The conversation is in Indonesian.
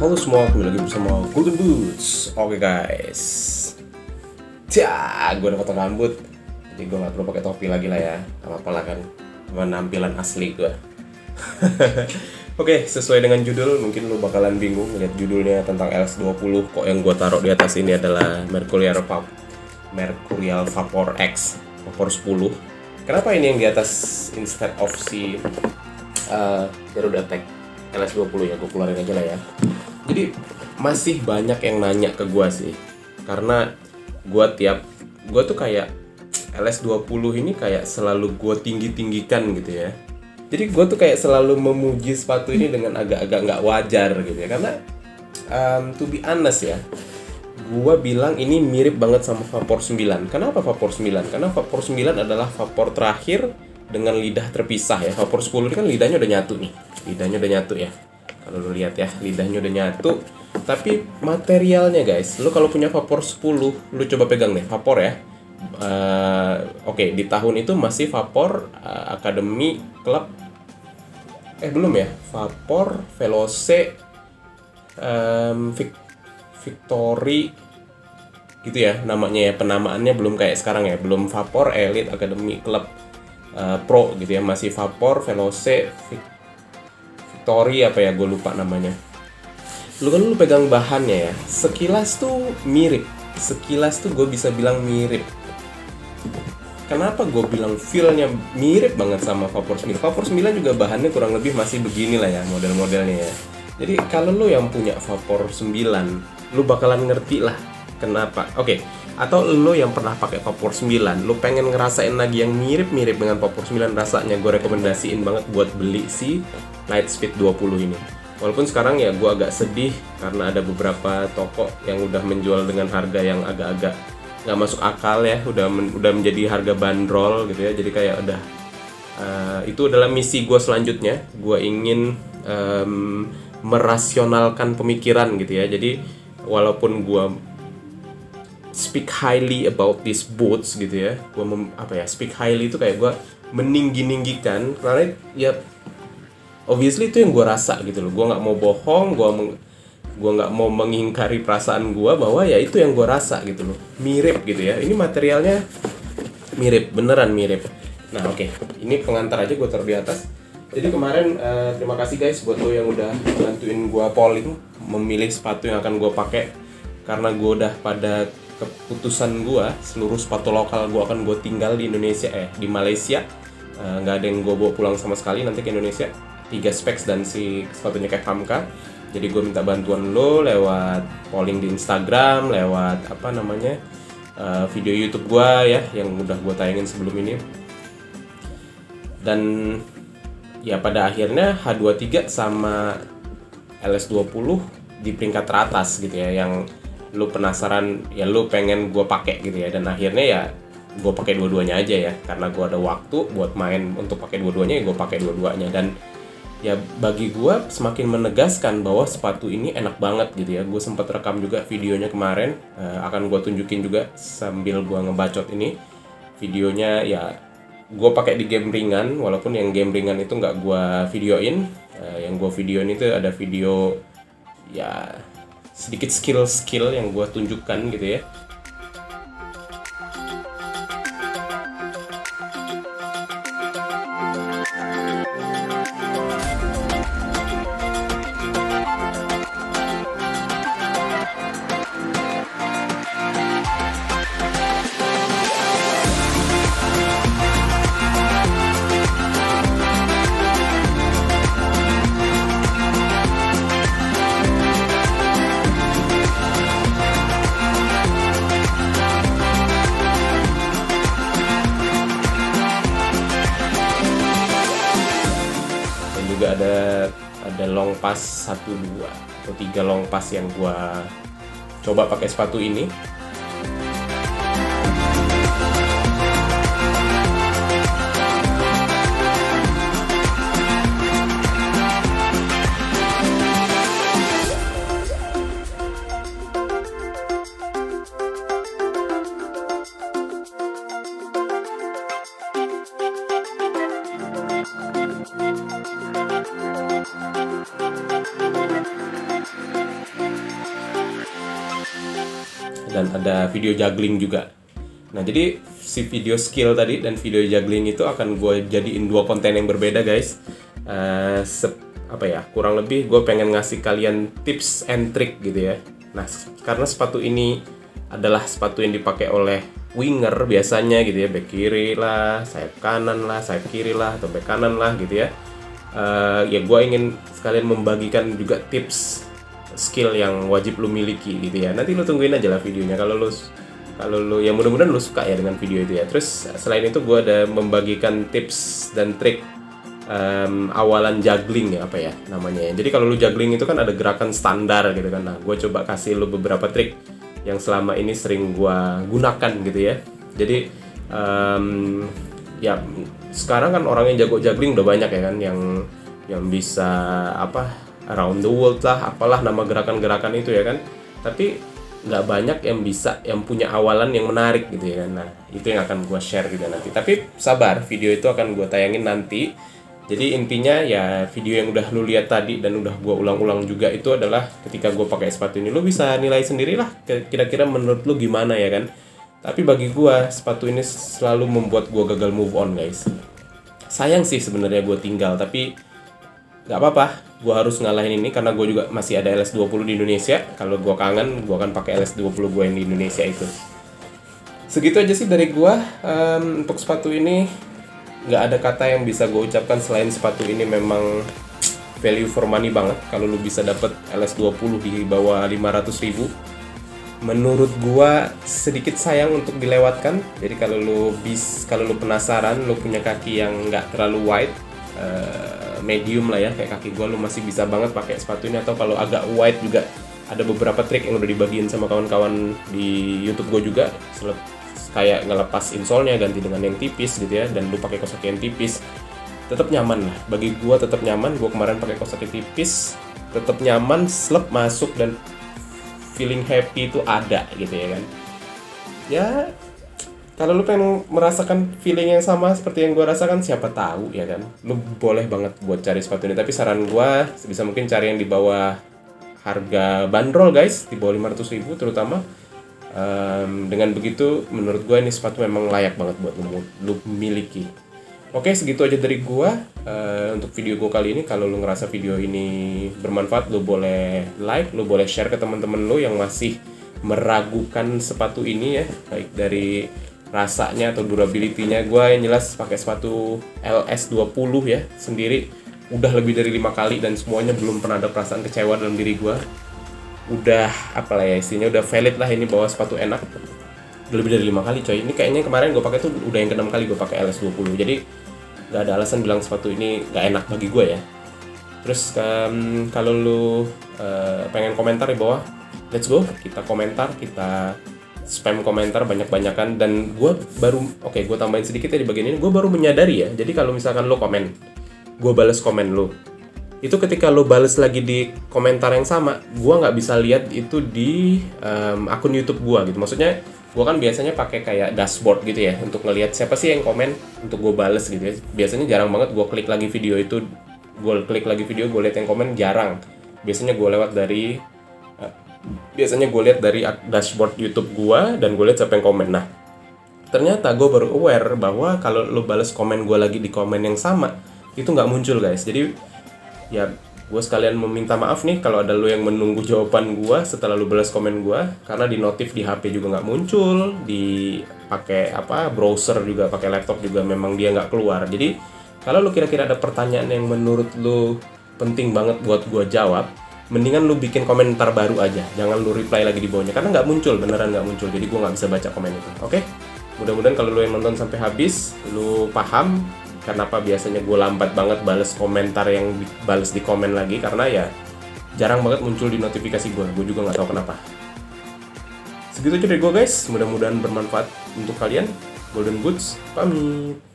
Halo semua, kembali lagi bersama Golden Boots. Oke guys, gue udah potong rambut, jadi gue gak perlu pakai topi lagi lah ya. Gak apa-apa lah kan, penampilan asli gue. Oke, sesuai dengan judul, mungkin lu bakalan bingung lihat judulnya tentang LS20. Kok yang gue taruh di atas ini adalah Mercurial Vapor X Vapor 10. Kenapa ini yang di atas instead of si Garuda Tech LS20 ya, gue keluarin aja lah ya. Jadi masih banyak yang nanya ke gue sih, karena gue tuh kayak LS20 ini kayak selalu gue tinggikan gitu ya. Jadi gue tuh kayak selalu memuji sepatu ini dengan agak-agak nggak wajar gitu ya, karena to be honest ya, gue bilang ini mirip banget sama Vapor 9. Kenapa Vapor 9? Karena Vapor 9 adalah vapor terakhir dengan lidah terpisah ya. Vapor 10 ini kan lidahnya udah nyatu nih, lidahnya udah nyatu ya. Kalau lu lihat ya, lidahnya udah nyatu. Tapi materialnya guys, lu kalau punya Vapor 10, lu coba pegang deh, Vapor ya. Oke, di tahun itu masih Vapor Academy Club. Belum ya, Vapor, Veloce, Victory gitu ya namanya ya, penamaannya belum kayak sekarang ya, belum Vapor Elite Academy Club Pro gitu ya, masih Vapor, Veloce, Victory apa ya, gue lupa namanya. Lu pegang bahannya ya, sekilas tuh mirip, sekilas tuh gue bisa bilang mirip. Kenapa gue bilang feel-nya mirip banget sama Vapor 9? Vapor 9 juga bahannya kurang lebih masih begini lah ya, model-modelnya ya. Jadi kalau lu yang punya Vapor 9, lu bakalan ngerti lah kenapa. Oke, atau lu yang pernah pakai Vapor 9, lu pengen ngerasain lagi yang mirip-mirip dengan Vapor 9 rasanya, gue rekomendasiin banget buat beli si Lightspeed 20 ini. Walaupun sekarang ya gue agak sedih karena ada beberapa toko yang udah menjual dengan harga yang agak-agak nggak masuk akal ya, udah menjadi harga bandrol gitu ya. Jadi kayak udah itu adalah misi gue selanjutnya. Gue ingin merasionalkan pemikiran gitu ya. Jadi walaupun gue speak highly about these boots gitu ya, gue speak highly itu kayak gue meninggi-ninggikan, karena ya obviously itu yang gue rasa gitu loh. Gue nggak mau bohong, gue nggak mau mengingkari perasaan gue bahwa ya itu yang gue rasa gitu loh, mirip gitu ya. Ini materialnya mirip, beneran mirip. Nah oke, ini pengantar aja gue taruh di atas. Jadi kemarin terima kasih guys buat lo yang udah bantuin gue polling memilih sepatu yang akan gue pakai, karena gue udah pada keputusan gue seluruh sepatu lokal gue akan gue tinggal di Indonesia, di Malaysia. Nggak ada yang gue bawa pulang sama sekali nanti ke Indonesia. 3 specs dan si sepatunya kayak Hamka. Jadi gue minta bantuan lo lewat polling di Instagram, lewat video YouTube gue ya yang udah gue tayangin sebelum ini. Dan ya pada akhirnya H23 sama LS20 di peringkat teratas gitu ya, yang lu penasaran ya, lu pengen gue pakai gitu ya. Dan akhirnya ya gue pakai dua-duanya aja ya, karena gue ada waktu buat main untuk pakai dua-duanya ya gue pakai dua-duanya. Dan ya bagi gue semakin menegaskan bahwa sepatu ini enak banget gitu ya. Gue sempat rekam juga videonya kemarin, akan gue tunjukin juga sambil gue ngebacot ini. Videonya ya gue pakai di game ringan, walaupun yang game ringan itu nggak gue videoin. Yang gue videoin itu ada video ya sedikit skill yang gue tunjukkan gitu ya. Juga ada long pass 1, 2 atau 3 long pass yang gua coba pakai sepatu ini. Dan ada video juggling juga. Nah, jadi si video skill tadi dan video juggling itu akan gue jadiin dua konten yang berbeda, guys. Kurang lebih gue pengen ngasih kalian tips and trick gitu ya. Nah, karena sepatu ini adalah sepatu yang dipakai oleh winger biasanya gitu ya, back kiri lah, sayap kanan lah, sayap kiri lah, atau back kanan lah gitu ya. Ya gue ingin sekalian membagikan juga tips skill yang wajib lu miliki gitu ya. Nanti lu tungguin aja lah videonya kalau lu ya, mudah-mudahan lu suka ya dengan video itu ya. Terus selain itu gue ada membagikan tips dan trik awalan juggling ya, apa ya namanya ya. Jadi kalau lu juggling itu kan ada gerakan standar gitu kan. Nah, gue coba kasih lu beberapa trik yang selama ini sering gue gunakan gitu ya. Jadi ya sekarang kan orang yang jago juggling udah banyak ya kan, yang bisa around the world lah, apalah nama gerakan-gerakan itu ya kan. Tapi nggak banyak yang punya awalan yang menarik gitu ya kan. Nah, itu yang akan gue share juga nanti. Tapi sabar, video itu akan gue tayangin nanti. Jadi intinya ya, video yang udah lu lihat tadi dan udah gue ulang-ulang juga itu adalah ketika gue pakai sepatu ini, lu bisa nilai sendirilah kira-kira menurut lu gimana ya kan. Tapi bagi gue sepatu ini selalu membuat gue gagal move on, guys. Sayang sih sebenarnya gue tinggal, tapi nggak apa-apa, gue harus ngalahin ini karena gue juga masih ada LS20 di Indonesia. Kalau gue kangen, gue akan pakai LS20 gue yang di Indonesia itu. Segitu aja sih dari gue untuk sepatu ini. Nggak ada kata yang bisa gue ucapkan selain sepatu ini memang value for money banget. Kalau lu bisa dapet LS20 di bawah 500.000, menurut gue sedikit sayang untuk dilewatkan. Jadi kalau lu penasaran, lu punya kaki yang nggak terlalu wide, medium lah ya, kayak kaki gue, lu masih bisa banget pakai sepatu ini. Atau kalau agak wide juga ada beberapa trik yang udah dibagiin sama kawan-kawan di YouTube gue juga, kayak ngelepas insole-nya ganti dengan yang tipis gitu ya, dan lu pakai kos kaki yang tipis, tetap nyaman lah. Bagi gue tetap nyaman. Gue kemarin pakai kos kaki tipis, tetap nyaman, slep masuk, dan feeling happy itu ada gitu ya kan. Ya kalau lu pengen merasakan feeling yang sama seperti yang gue rasakan, siapa tahu ya kan, lu boleh banget buat cari sepatu ini. Tapi saran gue sebisa mungkin cari yang di bawah harga bandrol, guys, di bawah 500.000 terutama. Dengan begitu menurut gue ini sepatu memang layak banget buat lu miliki. Oke, segitu aja dari gue untuk video gue kali ini. Kalau lu ngerasa video ini bermanfaat, lu boleh like, lu boleh share ke teman-teman lu yang masih meragukan sepatu ini ya, baik dari rasanya atau durability-nya. Gue yang jelas pakai sepatu LS20 ya sendiri udah lebih dari 5 kali dan semuanya belum pernah ada perasaan kecewa dalam diri gue. Udah apalah ya istilahnya, udah valid lah ini bahwa sepatu enak. Udah lebih dari 5 kali coy. Ini kayaknya kemarin gue pakai tuh udah yang ke-6 kali gue pakai LS20. Jadi gak ada alasan bilang sepatu ini gak enak bagi gue ya. Terus kalau lu pengen komentar di bawah, let's go, kita komentar, kita spam komentar banyak-banyakan. Dan gue gue tambahin sedikit ya di bagian ini, gue baru menyadari ya. Jadi kalau misalkan lu komen, gue bales komen lu, itu ketika lo bales lagi di komentar yang sama, gue nggak bisa lihat itu di akun YouTube gue gitu. Maksudnya gue kan biasanya pakai kayak dashboard gitu ya untuk ngelihat siapa sih yang komen untuk gue bales gitu ya. Biasanya jarang banget gue klik lagi video itu, gue lihat yang komen jarang. Biasanya gue lihat dari dashboard YouTube gue dan gue lihat siapa yang komen. Nah, ternyata gue baru aware bahwa kalau lo bales komen gue lagi di komen yang sama, itu nggak muncul, guys. Jadi ya gue sekalian meminta maaf nih kalau ada lo yang menunggu jawaban gue setelah lo balas komen gue, karena di notif di HP juga nggak muncul, di pakai browser juga, pakai laptop juga memang dia nggak keluar. Jadi kalau lo kira-kira ada pertanyaan yang menurut lo penting banget buat gue jawab, mendingan lo bikin komentar baru aja, jangan lo reply lagi di bawahnya karena nggak muncul, beneran nggak muncul. Jadi gue nggak bisa baca komen itu. Oke? Mudah-mudahan kalau lo yang nonton sampai habis, lo paham kenapa biasanya gue lambat banget bales komentar yang dibales di komen lagi, karena ya jarang banget muncul di notifikasi gue juga nggak tahu kenapa. Segitu aja dari gue, guys, mudah-mudahan bermanfaat untuk kalian. Golden Boots pamit.